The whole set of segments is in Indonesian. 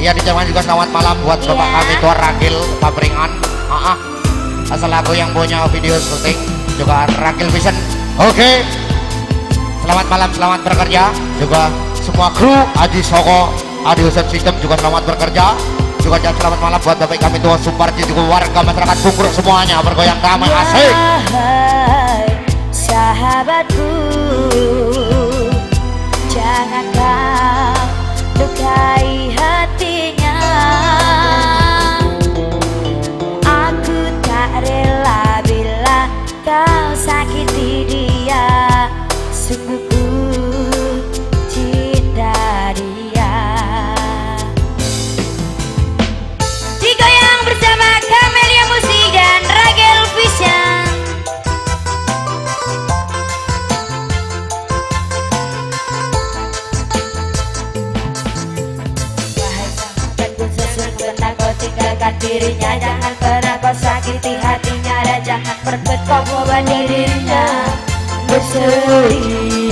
Iya diucapkan juga selamat malam buat bapak kami Tuan Ragil Pabringan. Asal lagu yang punya video syuting juga Ragil Vision. Oke. Selamat malam, selamat bekerja. Juga semua kru Aji Soko, Adi Hussein System juga selamat bekerja. Juga selamat malam buat bapak kami Tuan Suparji, juga warga masyarakat Bungkur semuanya bergoyang damai asik. Sahabatku, jangan kau lukai hatinya. Aku tak rela bila kau sakiti dia. Sungguh ku cinta dia. Digoyang bersama Camelia Musik dan Ragil Vision. Tinggalkan dirinya, jangan pernah kau sakiti hatinya, dan jangan perbuat kau membuat dirinya bersedih.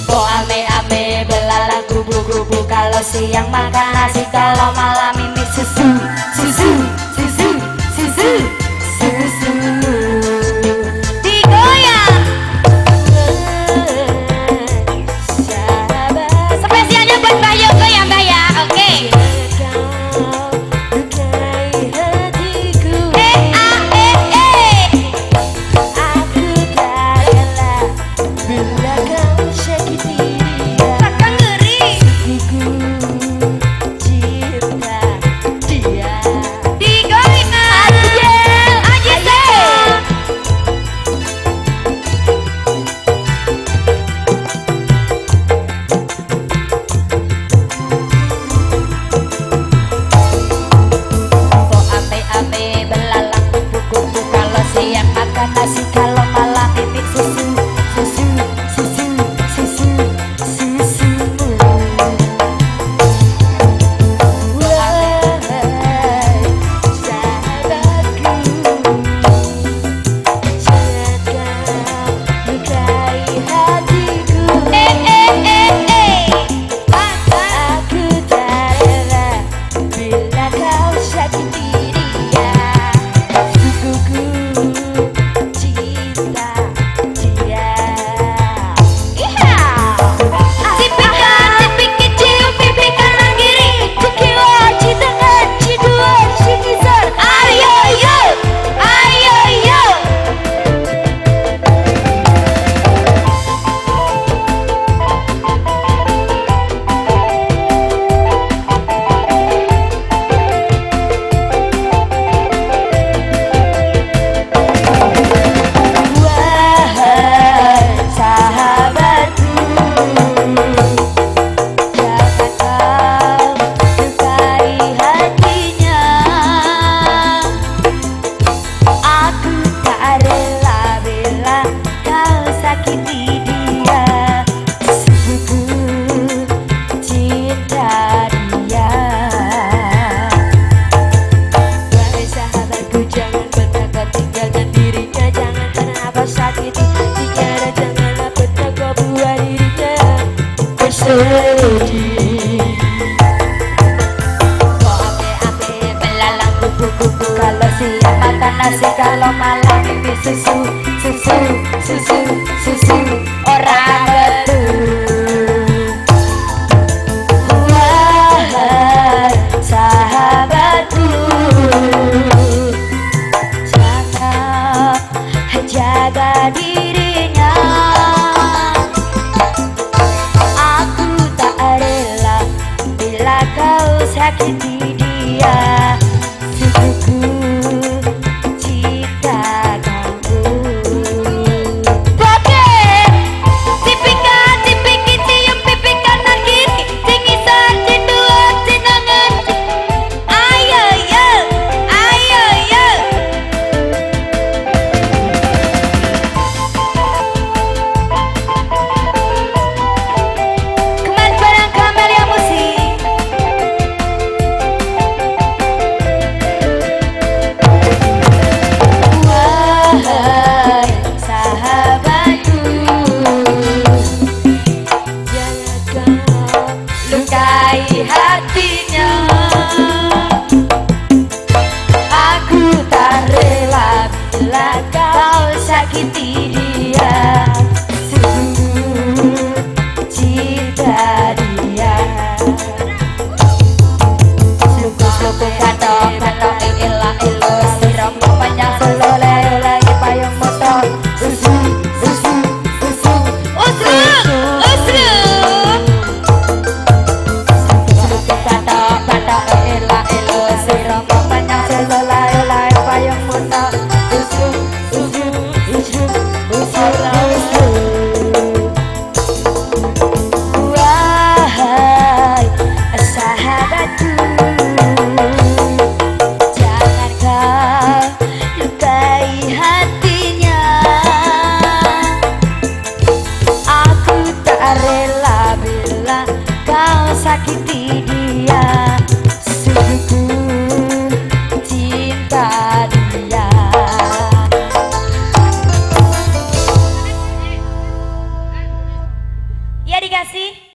Kau ame-ame belalang kubu-kubu, kalau siang makan nasi, kalau malam minum susu, susu, susu, susu, susu. Digoyang spesialnya buat Bayu ya Mbak ya, oke. Nasi kalau malam mimik susu, susu, susu, susu, susu. Wahai sahabatku, jangan kau lukai hatiku. Aku tak rela bila kau sakiti dia. Sukuku kalau siang makan nasi, kalau malam mimpi susu, susu, susu, susu. Orang betul. Wahai sahabatku, jangan jaga dirinya. Aku tak rela bila kau sakiti dia. Sukuku cinta kamu. Oke, tipika tipiki cium pipi kanan kiri, tingisan dua tinangan. Ayo yo, ayo yo. sakiti dia.